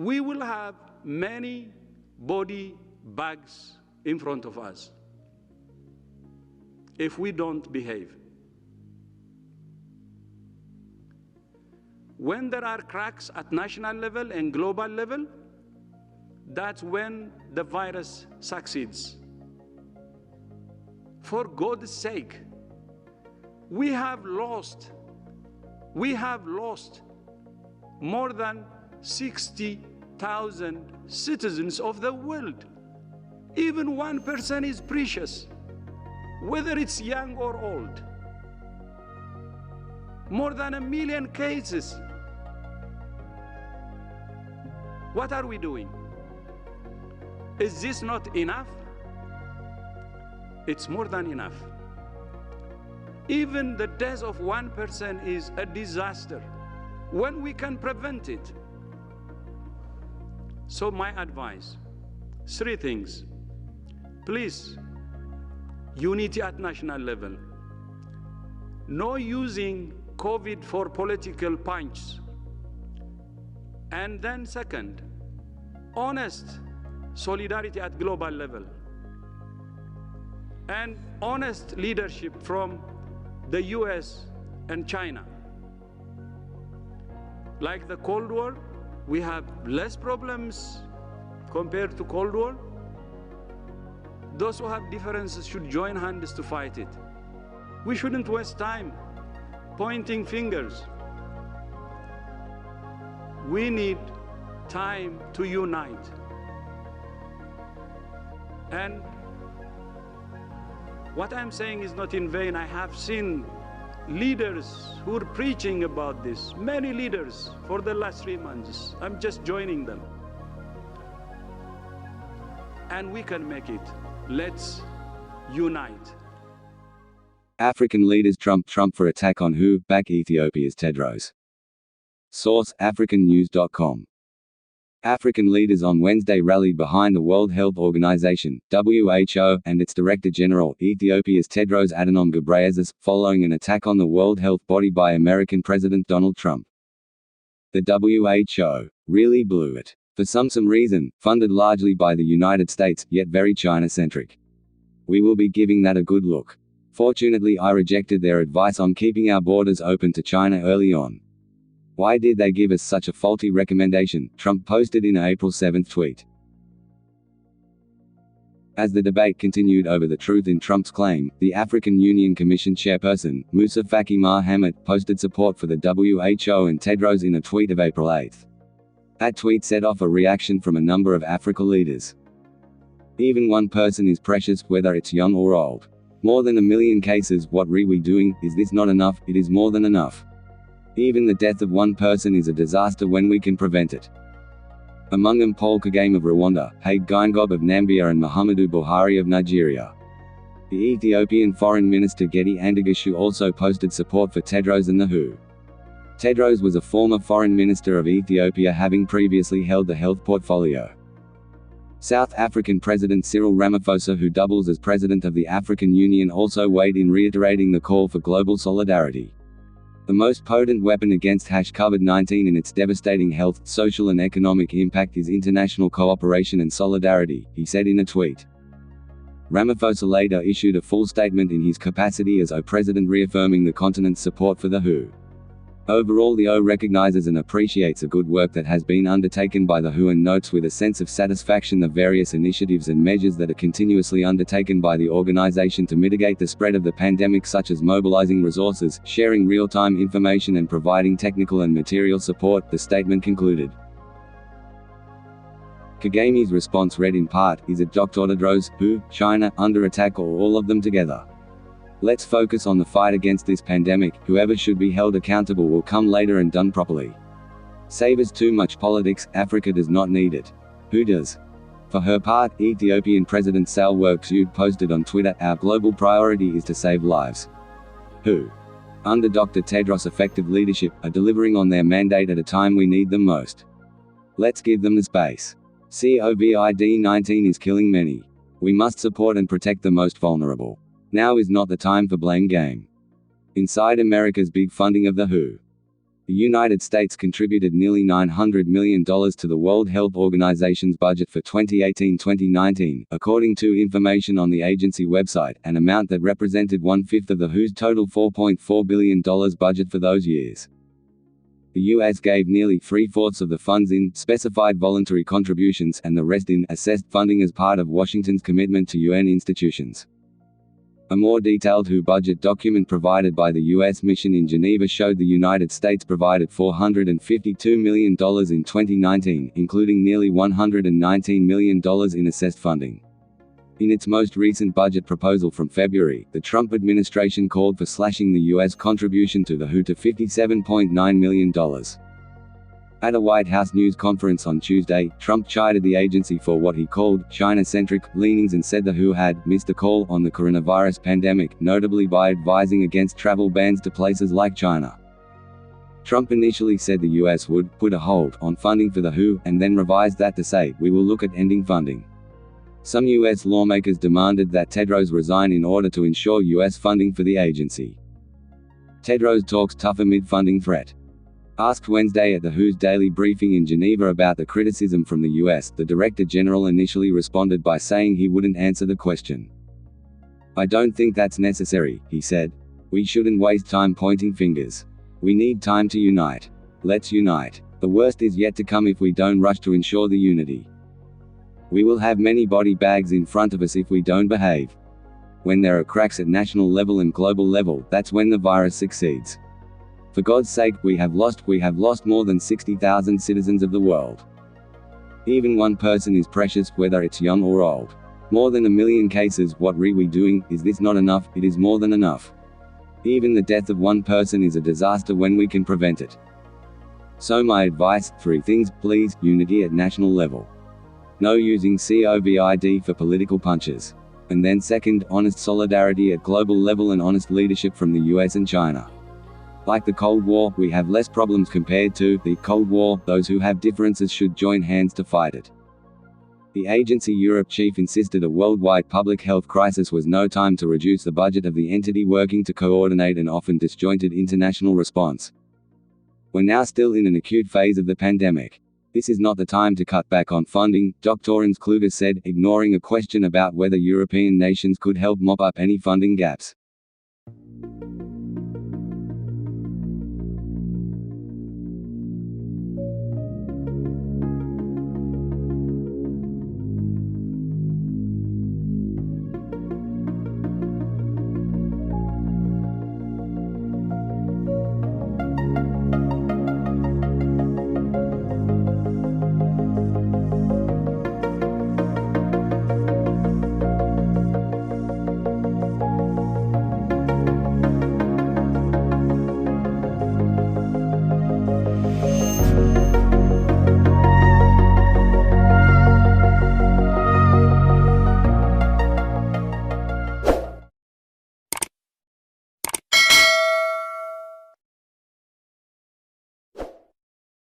we will have many body bags in front of us if we don't behave. When there are cracks at national level and global level, that's when the virus succeeds. For God's sake, we have lost more than 60,000 citizens of the world. Even 1% is precious, whether it's young or old. More than 1 million cases. What are we doing? Is this not enough? It's more than enough. Even the death of 1% is a disaster when we can prevent it. So my advice, 3 things. Please, unity at national level. No using COVID for political punches. And then second, honest solidarity at global level. And honest leadership from the U.S. and China. Like the Cold War, we have less problems compared to Cold War. Those who have differences should join hands to fight it. We shouldn't waste time pointing fingers. We need time to unite. And what I'm saying is not in vain. I have seen leaders who are preaching about this, many leaders for the last 3 months. I'm just joining them. And we can make it. Let's unite. African leaders Trump for attack on WHO, back Ethiopia's Tedros. Source, africannews.com. African leaders on Wednesday rallied behind the World Health Organization, WHO, and its Director General, Ethiopia's Tedros Adhanom Ghebreyesus, following an attack on the World Health Body by American President Donald Trump. The WHO really blew it. For some reason, funded largely by the United States, yet very China-centric. We will be giving that a good look. Fortunately, I rejected their advice on keeping our borders open to China early on. Why did they give us such a faulty recommendation? Trump posted in an April 7 tweet. As the debate continued over the truth in Trump's claim, the African Union Commission chairperson, Moussa Faki Mahamat, posted support for the WHO and Tedros in a tweet of April 8. That tweet set off a reaction from a number of African leaders. Even one person is precious, whether it's young or old. More than 1 million cases, what are we doing? Is this not enough? It is more than enough. Even the death of one person is a disaster when we can prevent it. Among them Paul Kagame of Rwanda, Hage Geingob of Namibia and Muhammadu Buhari of Nigeria. The Ethiopian Foreign Minister Getty Andagashu also posted support for Tedros and the WHO. Tedros was a former foreign minister of Ethiopia, having previously held the health portfolio. South African President Cyril Ramaphosa, who doubles as President of the African Union, also weighed in, reiterating the call for global solidarity. The most potent weapon against COVID-19 and its devastating health, social and economic impact is international cooperation and solidarity, he said in a tweet. Ramaphosa later issued a full statement in his capacity as president, reaffirming the continent's support for the WHO. Overall, the O recognizes and appreciates the good work that has been undertaken by the WHO and notes with a sense of satisfaction the various initiatives and measures that are continuously undertaken by the organization to mitigate the spread of the pandemic, such as mobilizing resources, sharing real-time information and providing technical and material support, the statement concluded. Kagame's response read in part, "Is it Dr. Tedros, WHO, China, under attack, or all of them together? Let's focus on the fight against this pandemic. Whoever should be held accountable will come later and done properly. Save us too much politics, Africa does not need it. Who does?" For her part, Ethiopian President Sahle-Work Zewde posted on Twitter, "Our global priority is to save lives. WHO, under Dr. Tedros' effective leadership, are delivering on their mandate at a time we need them most. Let's give them the space. COVID-19 is killing many. We must support and protect the most vulnerable. Now is not the time for blame game." Inside America's big funding of the WHO. The United States contributed nearly $900 million to the World Health Organization's budget for 2018-2019, according to information on the agency website, an amount that represented one-fifth of the WHO's total $4.4 billion budget for those years. The U.S. gave nearly three-fourths of the funds in specified voluntary contributions and the rest in assessed funding as part of Washington's commitment to UN institutions. A more detailed WHO budget document provided by the U.S. mission in Geneva showed the United States provided $452 million in 2019, including nearly $119 million in assessed funding. In its most recent budget proposal from February, the Trump administration called for slashing the U.S. contribution to the WHO to $57.9 million. At a White House news conference on Tuesday, Trump chided the agency for what he called China-centric leanings and said the WHO had missed the call on the coronavirus pandemic, notably by advising against travel bans to places like China. Trump initially said the U.S. would put a hold on funding for the WHO, and then revised that to say, "We will look at ending funding." Some U.S. lawmakers demanded that Tedros resign in order to ensure U.S. funding for the agency. Tedros talks tough amid funding threat. Asked Wednesday at the WHO's daily briefing in Geneva about the criticism from the U.S., the Director General initially responded by saying he wouldn't answer the question. "I don't think that's necessary," he said. "We shouldn't waste time pointing fingers. We need time to unite. Let's unite. The worst is yet to come if we don't rush to ensure the unity. We will have many body bags in front of us if we don't behave. When there are cracks at national level and global level, that's when the virus succeeds. For God's sake, we have lost more than 60,000 citizens of the world. Even one person is precious, whether it's young or old. More than 1 million cases, what are we doing? Is this not enough? It is more than enough. Even the death of one person is a disaster when we can prevent it. So my advice, 3 things, please: unity at national level. No using COVID for political punches. And then second, honest solidarity at global level and honest leadership from the US and China. Like the Cold War, we have less problems compared to the Cold War. Those who have differences should join hands to fight it." The agency Europe chief insisted a worldwide public health crisis was no time to reduce the budget of the entity working to coordinate an often disjointed international response. "We're now still in an acute phase of the pandemic. This is not the time to cut back on funding," Dr. Hans Kluge said, ignoring a question about whether European nations could help mop up any funding gaps.